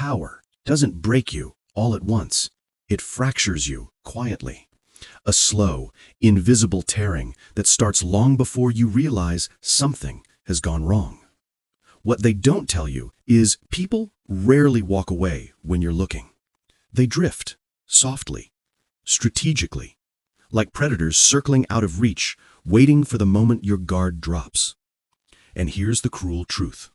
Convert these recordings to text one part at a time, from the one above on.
power doesn't break you all at once. It fractures you quietly. A slow, invisible tearing that starts long before you realize something has gone wrong. What they don't tell you is people rarely walk away when you're looking. They drift, softly, strategically, like predators circling out of reach, waiting for the moment your guard drops. And here's the cruel truth.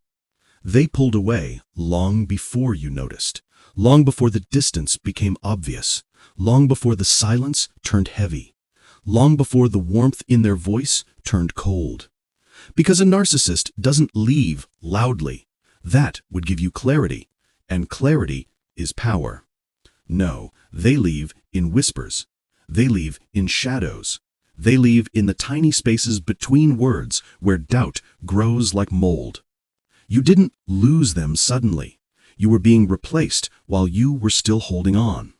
They pulled away long before you noticed, long before the distance became obvious, long before the silence turned heavy, long before the warmth in their voice turned cold. Because a narcissist doesn't leave loudly. That would give you clarity, and clarity is power. No, they leave in whispers. They leave in shadows. They leave in the tiny spaces between words where doubt grows like mold. You didn't lose them suddenly. You were being replaced while you were still holding on.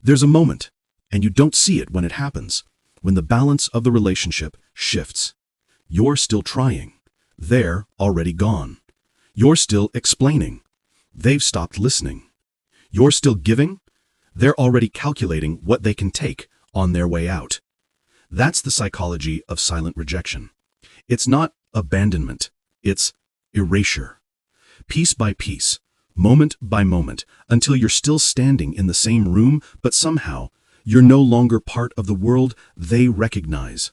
There's a moment, and you don't see it when it happens, when the balance of the relationship shifts. You're still trying. They're already gone. You're still explaining. They've stopped listening. You're still giving. They're already calculating what they can take on their way out. That's the psychology of silent rejection. It's not abandonment. It's erasure. Piece by piece, moment by moment, until you're still standing in the same room, but somehow you're no longer part of the world they recognize.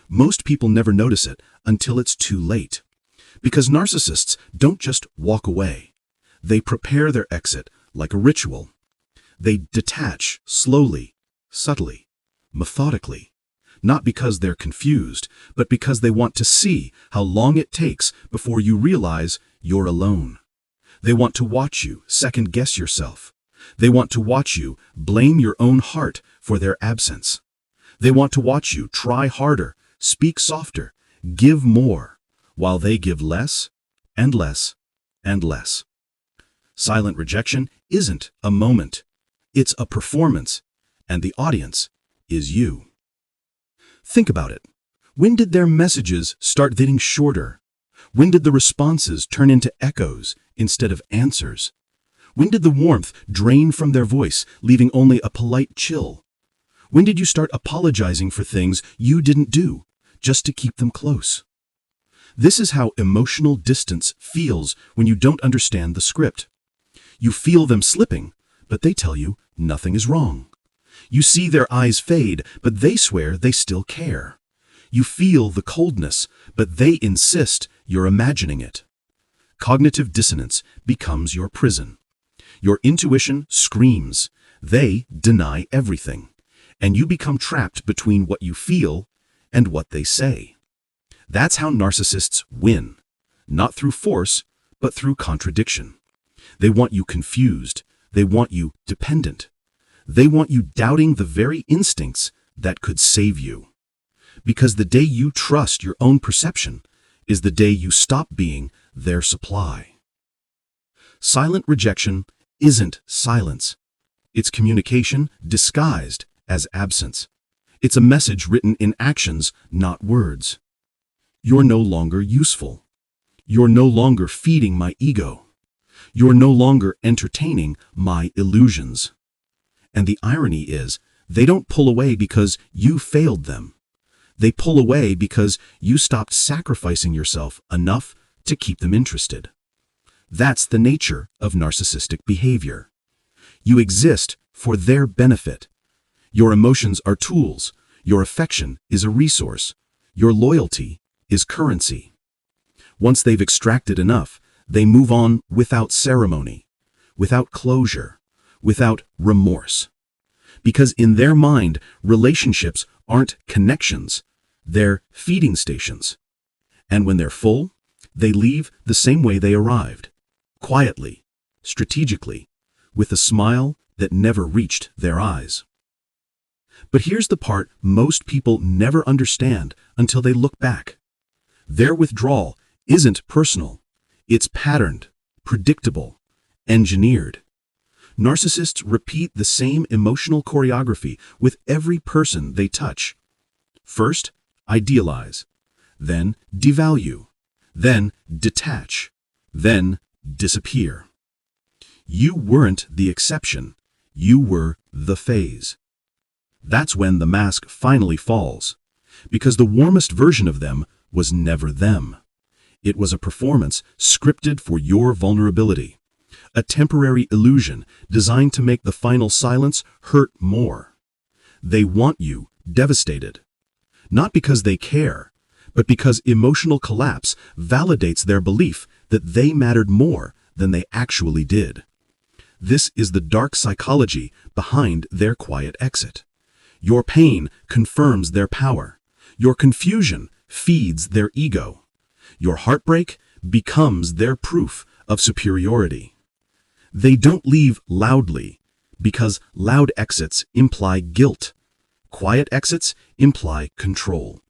Most people never notice it until it's too late. Because narcissists don't just walk away. They prepare their exit like a ritual. They detach slowly, subtly, methodically. Not because they're confused, but because they want to see how long it takes before you realize you're alone. They want to watch you second-guess yourself. They want to watch you blame your own heart for their absence. They want to watch you try harder, speak softer, give more, while they give less and less and less. Silent rejection isn't a moment. It's a performance, and the audience is you. Think about it. When did their messages start getting shorter? When did the responses turn into echoes instead of answers? When did the warmth drain from their voice, leaving only a polite chill? When did you start apologizing for things you didn't do, just to keep them close? This is how emotional distance feels when you don't understand the script. You feel them slipping, but they tell you nothing is wrong. You see their eyes fade, but they swear they still care. You feel the coldness, but they insist you're imagining it. Cognitive dissonance becomes your prison. Your intuition screams. They deny everything. And you become trapped between what you feel and what they say. That's how narcissists win. Not through force, but through contradiction. They want you confused. They want you dependent. They want you doubting the very instincts that could save you. Because the day you trust your own perception is the day you stop being their supply. Silent rejection isn't silence. It's communication disguised as absence. It's a message written in actions, not words. You're no longer useful. You're no longer feeding my ego. You're no longer entertaining my illusions. And the irony is, they don't pull away because you failed them. They pull away because you stopped sacrificing yourself enough to keep them interested. That's the nature of narcissistic behavior. You exist for their benefit. Your emotions are tools. Your affection is a resource. Your loyalty is currency. Once they've extracted enough, they move on without ceremony, without closure, without remorse. Because in their mind, relationships aren't connections, they're feeding stations. And when they're full, they leave the same way they arrived, quietly, strategically, with a smile that never reached their eyes. But here's the part most people never understand until they look back. Their withdrawal isn't personal. It's patterned, predictable, engineered. Narcissists repeat the same emotional choreography with every person they touch. First, idealize. Then, devalue. Then, detach. Then, disappear. You weren't the exception. You were the phase. That's when the mask finally falls, because the warmest version of them was never them. It was a performance scripted for your vulnerability, a temporary illusion designed to make the final silence hurt more. They want you devastated, not because they care, but because emotional collapse validates their belief that they mattered more than they actually did. This is the dark psychology behind their quiet exit. Your pain confirms their power. Your confusion feeds their ego. Your heartbreak becomes their proof of superiority. They don't leave loudly, because loud exits imply guilt. Quiet exits imply control.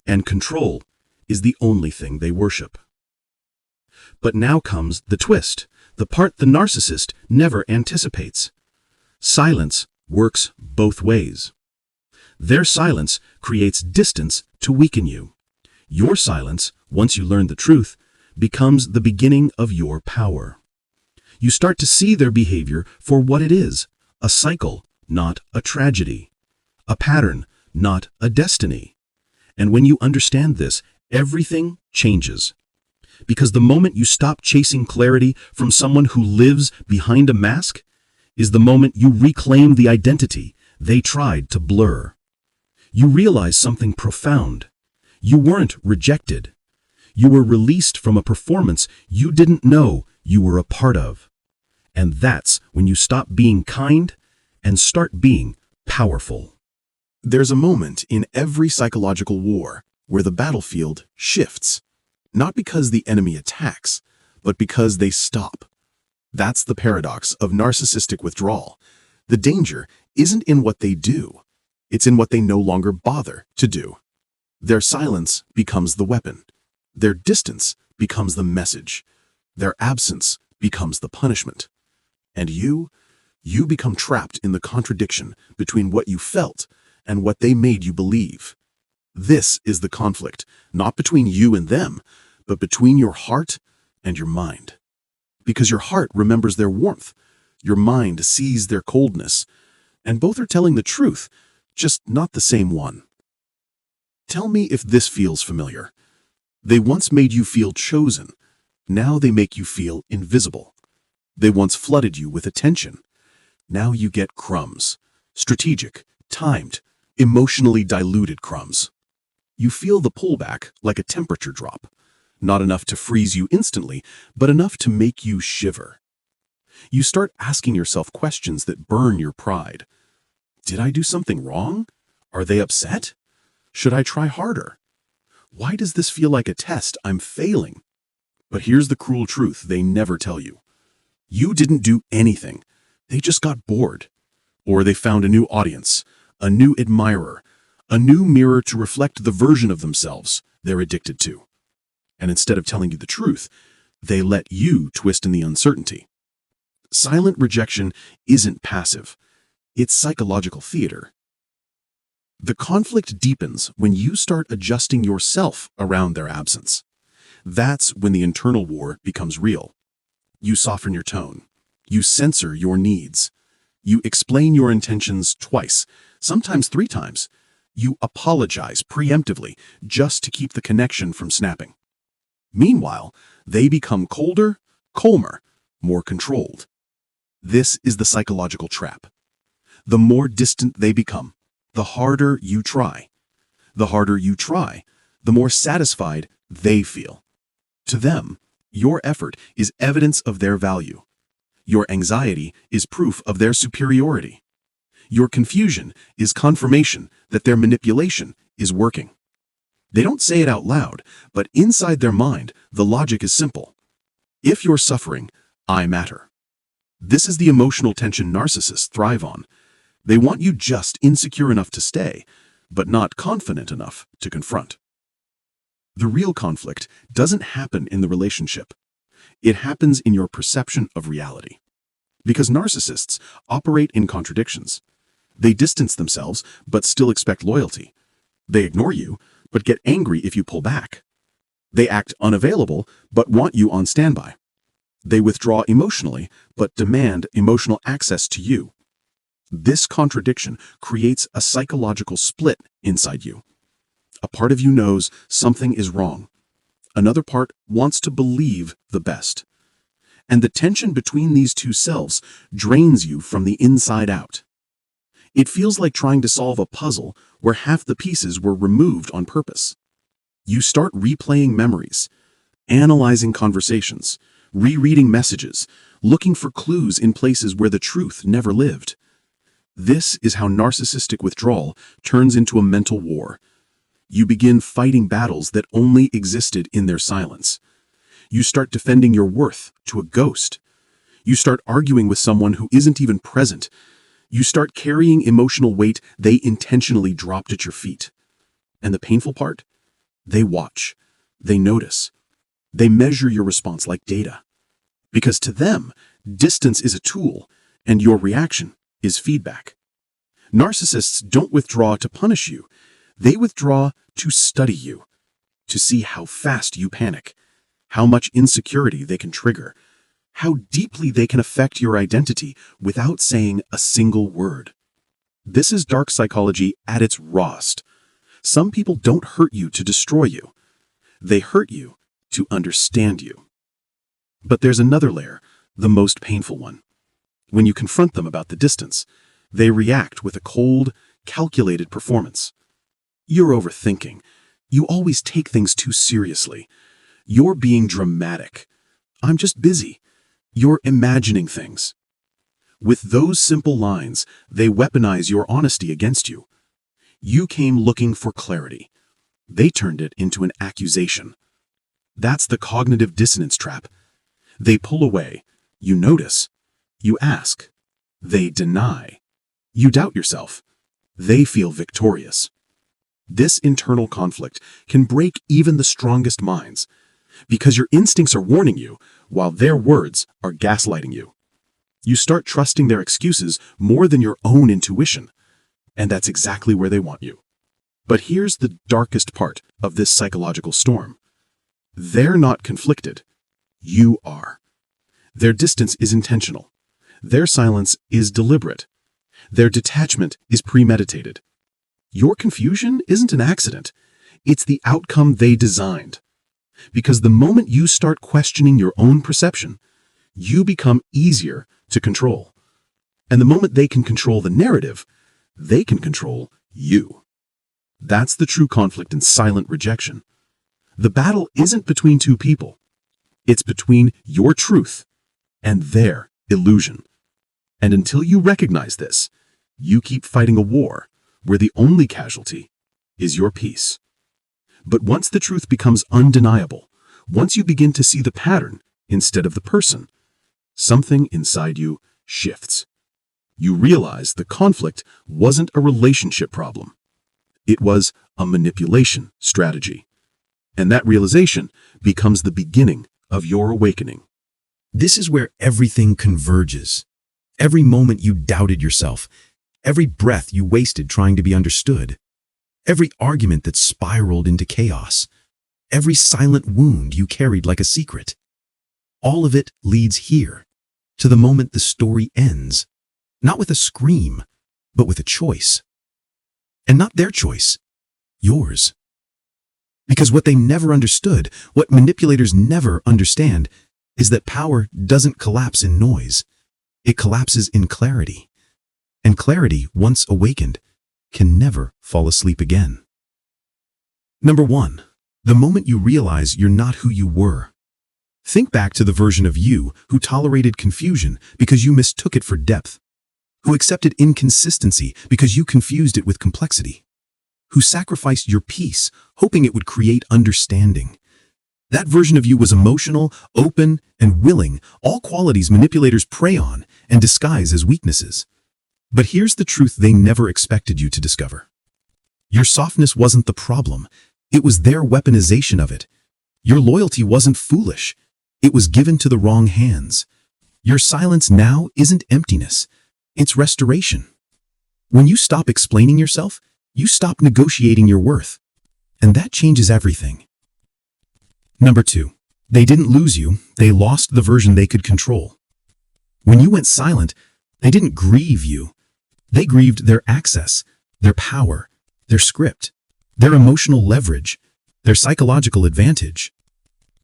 And control is the only thing they worship. But now comes the twist, the part the narcissist never anticipates. Silence works both ways. Their silence creates distance to weaken you. Your silence, once you learn the truth, becomes the beginning of your power. You start to see their behavior for what it is, a cycle, not a tragedy, a pattern, not a destiny. And when you understand this, everything changes. Because the moment you stop chasing clarity from someone who lives behind a mask is the moment you reclaim the identity they tried to blur. You realize something profound. You weren't rejected. You were released from a performance you didn't know you were a part of. And that's when you stop being kind and start being powerful. There's a moment in every psychological war where the battlefield shifts, not because the enemy attacks, but because they stop. That's the paradox of narcissistic withdrawal. The danger isn't in what they do. It's in what they no longer bother to do. Their silence becomes the weapon. Their distance becomes the message. Their absence becomes the punishment. And you become trapped in the contradiction between what you felt and what they made you believe. This is the conflict, not between you and them, but between your heart and your mind. Because your heart remembers their warmth, your mind sees their coldness, and both are telling the truth, just not the same one. Tell me if this feels familiar. They once made you feel chosen. Now they make you feel invisible. They once flooded you with attention. Now you get crumbs. Strategic, timed, emotionally diluted crumbs. You feel the pullback like a temperature drop. Not enough to freeze you instantly, but enough to make you shiver. You start asking yourself questions that burn your pride. Did I do something wrong? Are they upset? Should I try harder? Why does this feel like a test I'm failing? But here's the cruel truth they never tell you. You didn't do anything. They just got bored. Or they found a new audience, a new admirer, a new mirror to reflect the version of themselves they're addicted to. And instead of telling you the truth, they let you twist in the uncertainty. Silent rejection isn't passive. It's psychological theater. The conflict deepens when you start adjusting yourself around their absence. That's when the internal war becomes real. You soften your tone. You censor your needs. You explain your intentions twice, sometimes 3 times. You apologize preemptively just to keep the connection from snapping. Meanwhile, they become colder, calmer, more controlled. This is the psychological trap. The more distant they become, the harder you try. The harder you try, the more satisfied they feel. To them, your effort is evidence of their value. Your anxiety is proof of their superiority. Your confusion is confirmation that their manipulation is working. They don't say it out loud, but inside their mind, the logic is simple. If you're suffering, I matter. This is the emotional tension narcissists thrive on. They want you just insecure enough to stay, but not confident enough to confront. The real conflict doesn't happen in the relationship. It happens in your perception of reality. Because narcissists operate in contradictions. They distance themselves, but still expect loyalty. They ignore you, but get angry if you pull back. They act unavailable, but want you on standby. They withdraw emotionally, but demand emotional access to you. This contradiction creates a psychological split inside you. A part of you knows something is wrong. Another part wants to believe the best. And the tension between these two selves drains you from the inside out. It feels like trying to solve a puzzle where half the pieces were removed on purpose. You start replaying memories, analyzing conversations, rereading messages, looking for clues in places where the truth never lived. This is how narcissistic withdrawal turns into a mental war. You begin fighting battles that only existed in their silence. You start defending your worth to a ghost. You start arguing with someone who isn't even present. You start carrying emotional weight they intentionally dropped at your feet. And the painful part? They watch. They notice. They measure your response like data. Because to them, distance is a tool, and your reaction is feedback. Narcissists don't withdraw to punish you. They withdraw to study you, to see how fast you panic, how much insecurity they can trigger, how deeply they can affect your identity without saying a single word. This is dark psychology at its rawest. Some people don't hurt you to destroy you. They hurt you to understand you. But there's another layer, the most painful one. When you confront them about the distance, they react with a cold, calculated performance. You're overthinking. You always take things too seriously. You're being dramatic. I'm just busy. You're imagining things. With those simple lines, they weaponize your honesty against you. You came looking for clarity. They turned it into an accusation. That's the cognitive dissonance trap. They pull away. You notice. You ask. They deny. You doubt yourself. They feel victorious. This internal conflict can break even the strongest minds, because your instincts are warning you, while their words are gaslighting you. You start trusting their excuses more than your own intuition, and that's exactly where they want you. But here's the darkest part of this psychological storm. They're not conflicted. You are. Their distance is intentional. Their silence is deliberate. Their detachment is premeditated. Your confusion isn't an accident. It's the outcome they designed. Because the moment you start questioning your own perception, you become easier to control. And the moment they can control the narrative, they can control you. That's the true conflict in silent rejection. The battle isn't between two people. It's between your truth and their illusion. And until you recognize this, you keep fighting a war where the only casualty is your peace. But once the truth becomes undeniable, once you begin to see the pattern instead of the person, something inside you shifts. You realize the conflict wasn't a relationship problem. It was a manipulation strategy. And that realization becomes the beginning of your awakening. This is where everything converges. Every moment you doubted yourself, every breath you wasted trying to be understood, every argument that spiraled into chaos, every silent wound you carried like a secret. All of it leads here, to the moment the story ends, not with a scream, but with a choice. And not their choice, yours. Because what they never understood, what manipulators never understand, is that power doesn't collapse in noise. It collapses in clarity. And clarity, once awakened, can never fall asleep again. Number 1. The moment you realize you're not who you were. Think back to the version of you who tolerated confusion because you mistook it for depth, who accepted inconsistency because you confused it with complexity, who sacrificed your peace, hoping it would create understanding. That version of you was emotional, open, and willing, all qualities manipulators prey on and disguise as weaknesses. But here's the truth they never expected you to discover. Your softness wasn't the problem. It was their weaponization of it. Your loyalty wasn't foolish. It was given to the wrong hands. Your silence now isn't emptiness. It's restoration. When you stop explaining yourself, you stop negotiating your worth. And that changes everything. Number 2. They didn't lose you, they lost the version they could control. When you went silent, they didn't grieve you. They grieved their access, their power, their script, their emotional leverage, their psychological advantage.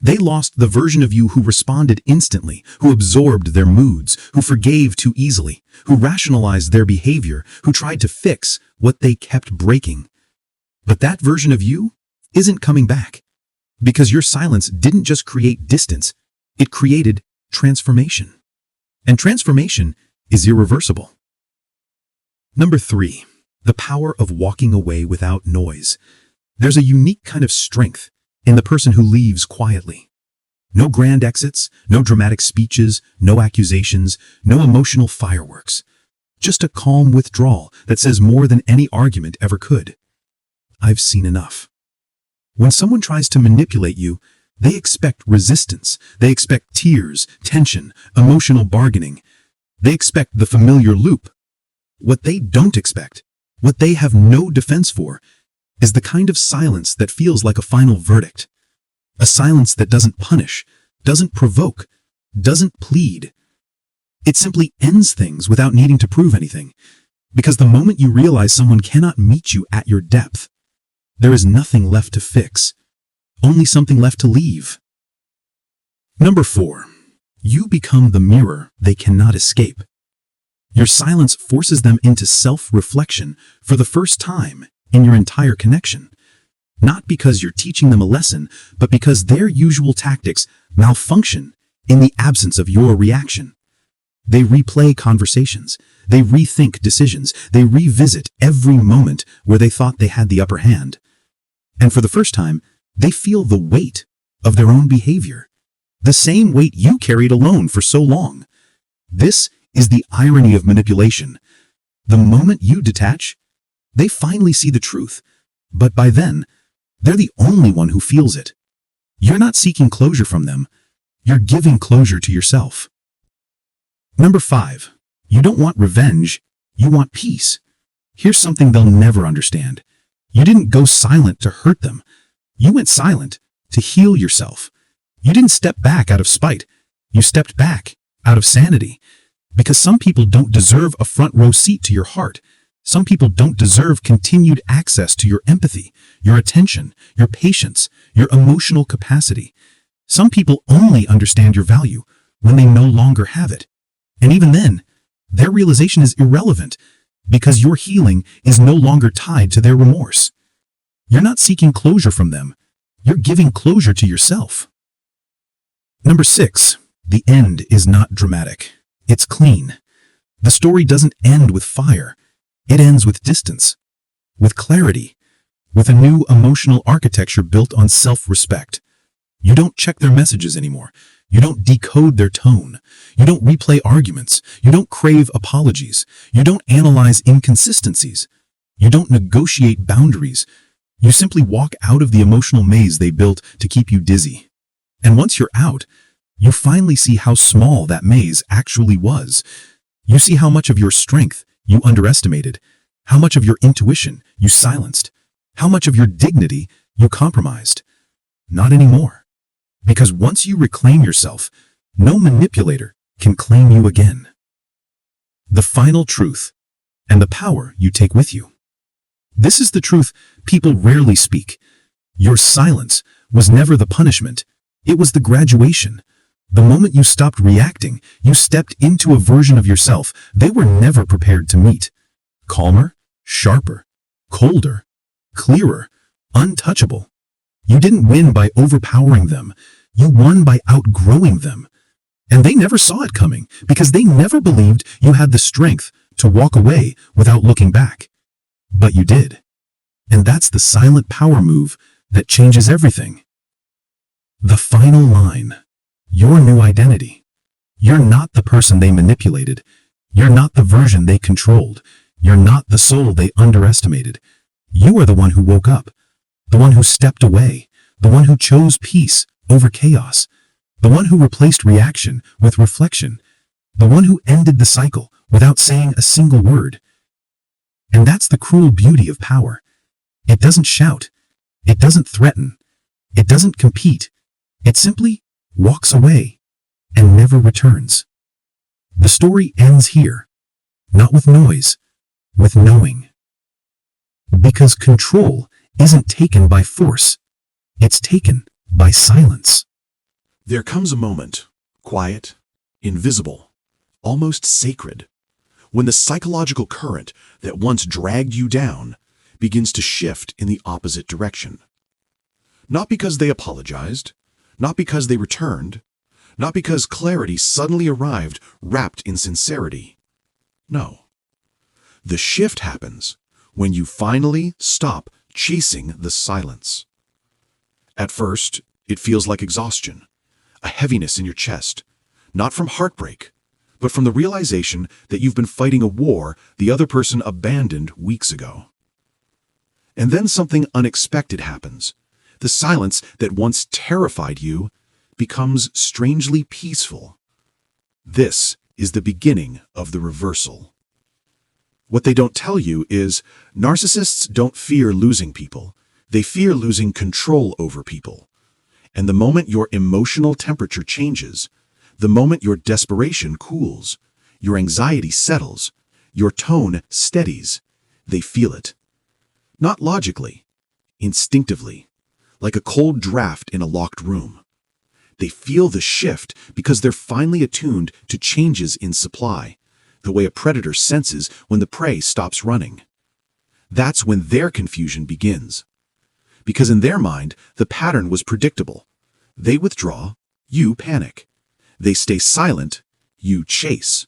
They lost the version of you who responded instantly, who absorbed their moods, who forgave too easily, who rationalized their behavior, who tried to fix what they kept breaking. But that version of you isn't coming back, because your silence didn't just create distance, it created transformation. And transformation is irreversible. Number 3, the power of walking away without noise. There's a unique kind of strength in the person who leaves quietly. No grand exits, no dramatic speeches, no accusations, no emotional fireworks. Just a calm withdrawal that says more than any argument ever could. I've seen enough. When someone tries to manipulate you, they expect resistance. They expect tears, tension, emotional bargaining. They expect the familiar loop. What they don't expect, what they have no defense for, is the kind of silence that feels like a final verdict. A silence that doesn't punish, doesn't provoke, doesn't plead. It simply ends things without needing to prove anything, because the moment you realize someone cannot meet you at your depth, there is nothing left to fix, only something left to leave. Number 4, you become the mirror they cannot escape. Your silence forces them into self-reflection for the first time in your entire connection. Not because you're teaching them a lesson, but because their usual tactics malfunction in the absence of your reaction. They replay conversations, they rethink decisions, they revisit every moment where they thought they had the upper hand. And for the first time, they feel the weight of their own behavior. The same weight you carried alone for so long. This is the irony of manipulation. The moment you detach, they finally see the truth. But by then, they're the only one who feels it. You're not seeking closure from them. You're giving closure to yourself. Number 5, you don't want revenge. You want peace. Here's something they'll never understand. You didn't go silent to hurt them. You went silent to heal yourself. You didn't step back out of spite. You stepped back out of sanity. Because some people don't deserve a front row seat to your heart. Some people don't deserve continued access to your empathy, your attention, your patience, your emotional capacity. Some people only understand your value when they no longer have it. And even then, their realization is irrelevant because your healing is no longer tied to their remorse. You're not seeking closure from them. You're giving closure to yourself. Number 6, the end is not dramatic. It's clean. The story doesn't end with fire. It ends with distance, with clarity, with a new emotional architecture built on self-respect. You don't check their messages anymore. You don't decode their tone. You don't replay arguments. You don't crave apologies. You don't analyze inconsistencies. You don't negotiate boundaries. You simply walk out of the emotional maze they built to keep you dizzy. And once you're out, you finally see how small that maze actually was. You see how much of your strength you underestimated, how much of your intuition you silenced, how much of your dignity you compromised. Not anymore. Because once you reclaim yourself, no manipulator can claim you again. The final truth, and the power you take with you. This is the truth people rarely speak. Your silence was never the punishment. It was the graduation. The moment you stopped reacting, you stepped into a version of yourself they were never prepared to meet. Calmer, sharper, colder, clearer, untouchable. You didn't win by overpowering them. You won by outgrowing them. And they never saw it coming because they never believed you had the strength to walk away without looking back. But you did. And that's the silent power move that changes everything. The final line. Your new identity. You're not the person they manipulated. You're not the version they controlled. You're not the soul they underestimated. You are the one who woke up, the one who stepped away, the one who chose peace over chaos, the one who replaced reaction with reflection, the one who ended the cycle without saying a single word. And that's the cruel beauty of power. It doesn't shout. It doesn't threaten. It doesn't compete. It simply walks away, and never returns. The story ends here, not with noise, with knowing. Because control isn't taken by force, it's taken by silence. There comes a moment, quiet, invisible, almost sacred, when the psychological current that once dragged you down begins to shift in the opposite direction. Not because they apologized, not because they returned, not because clarity suddenly arrived wrapped in sincerity. No. The shift happens when you finally stop chasing the silence. At first, it feels like exhaustion, a heaviness in your chest, not from heartbreak, but from the realization that you've been fighting a war the other person abandoned weeks ago. And then something unexpected happens. The silence that once terrified you becomes strangely peaceful. This is the beginning of the reversal. What they don't tell you is narcissists don't fear losing people. They fear losing control over people. And the moment your emotional temperature changes, the moment your desperation cools, your anxiety settles, your tone steadies, they feel it. Not logically, instinctively, like a cold draft in a locked room. They feel the shift because they're finally attuned to changes in supply, the way a predator senses when the prey stops running. That's when their confusion begins. Because in their mind, the pattern was predictable. They withdraw, you panic. They stay silent, you chase.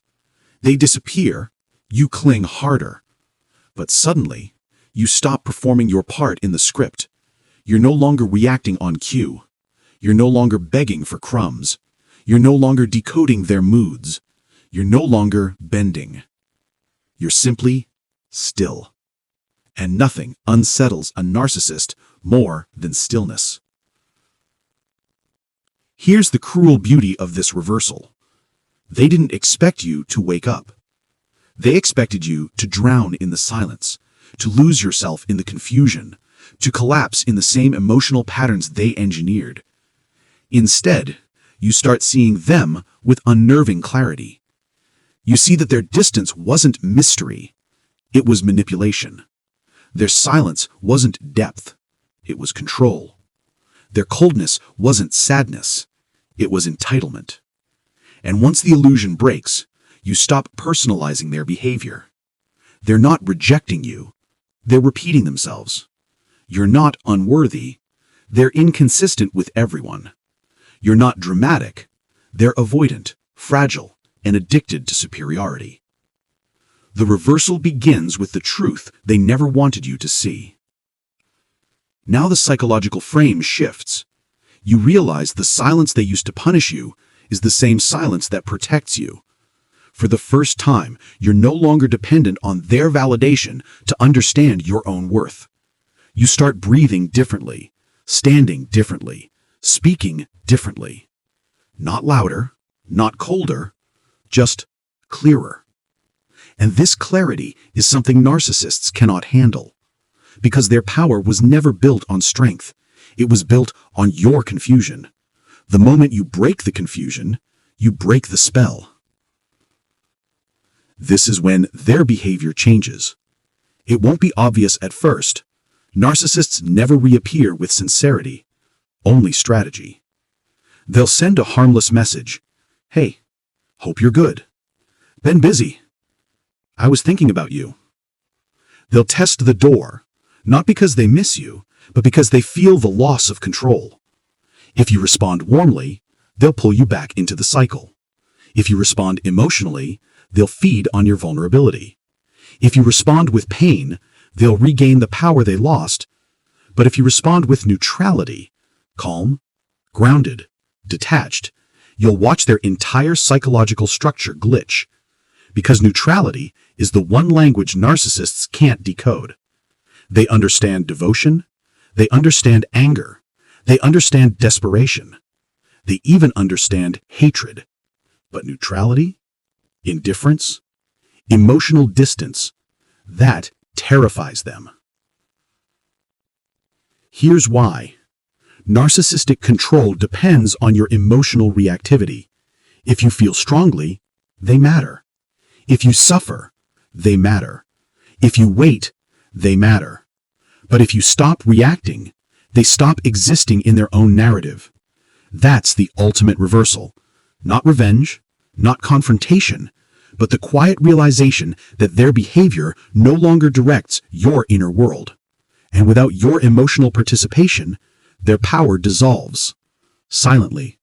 They disappear, you cling harder. But suddenly, you stop performing your part in the script. You're no longer reacting on cue. You're no longer begging for crumbs. You're no longer decoding their moods. You're no longer bending. You're simply still. And nothing unsettles a narcissist more than stillness. Here's the cruel beauty of this reversal. They didn't expect you to wake up. They expected you to drown in the silence, to lose yourself in the confusion, to collapse in the same emotional patterns they engineered. Instead, you start seeing them with unnerving clarity. You see that their distance wasn't mystery, it was manipulation. Their silence wasn't depth, it was control. Their coldness wasn't sadness, it was entitlement. And once the illusion breaks, you stop personalizing their behavior. They're not rejecting you, they're repeating themselves. You're not unworthy, they're inconsistent with everyone. You're not dramatic, they're avoidant, fragile, and addicted to superiority. The reversal begins with the truth they never wanted you to see. Now the psychological frame shifts. You realize the silence they used to punish you is the same silence that protects you. For the first time, you're no longer dependent on their validation to understand your own worth. You start breathing differently, standing differently, speaking differently. Not louder, not colder, just clearer. And this clarity is something narcissists cannot handle, because their power was never built on strength. It was built on your confusion. The moment you break the confusion, you break the spell. This is when their behavior changes. It won't be obvious at first. Narcissists never reappear with sincerity, only strategy. They'll send a harmless message. Hey, hope you're good. Been busy. I was thinking about you. They'll test the door, not because they miss you, but because they feel the loss of control. If you respond warmly, they'll pull you back into the cycle. If you respond emotionally, they'll feed on your vulnerability. If you respond with pain, they'll regain the power they lost. But if you respond with neutrality, calm, grounded, detached, you'll watch their entire psychological structure glitch. Because neutrality is the one language narcissists can't decode. They understand devotion, they understand anger, they understand desperation, they even understand hatred. But neutrality, indifference, emotional distance, that terrifies them. Here's why. Narcissistic control depends on your emotional reactivity. If you feel strongly, they matter. If you suffer, they matter. If you wait, they matter. But if you stop reacting, they stop existing in their own narrative. That's the ultimate reversal. Not revenge, not confrontation, but the quiet realization that their behavior no longer directs your inner world. And without your emotional participation, their power dissolves. Silently,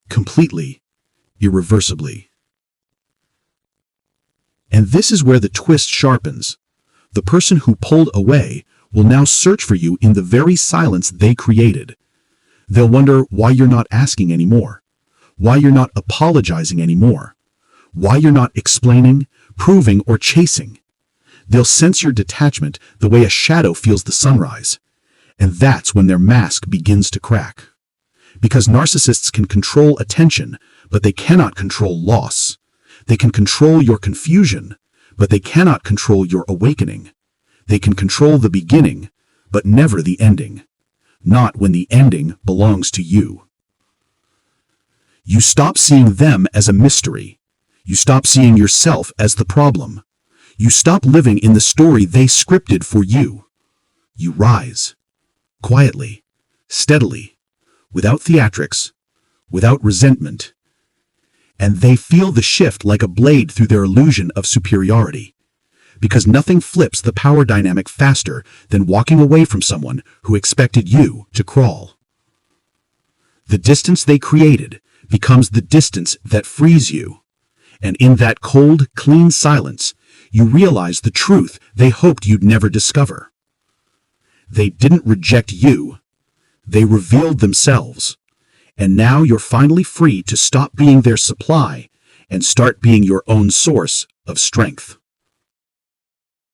completely, irreversibly. And this is where the twist sharpens. The person who pulled away will now search for you in the very silence they created. They'll wonder why you're not asking anymore, why you're not apologizing anymore, why you're not explaining, proving, or chasing. They'll sense your detachment the way a shadow feels the sunrise. And that's when their mask begins to crack. Because narcissists can control attention, but they cannot control loss. They can control your confusion, but they cannot control your awakening. They can control the beginning, but never the ending. Not when the ending belongs to you. You stop seeing them as a mystery. You stop seeing yourself as the problem. You stop living in the story they scripted for you. You rise. Quietly, steadily, without theatrics, without resentment. And they feel the shift like a blade through their illusion of superiority. Because nothing flips the power dynamic faster than walking away from someone who expected you to crawl. The distance they created becomes the distance that frees you. And in that cold, clean silence, you realize the truth they hoped you'd never discover. They didn't reject you. They revealed themselves. And now you're finally free to stop being their supply and start being your own source of strength.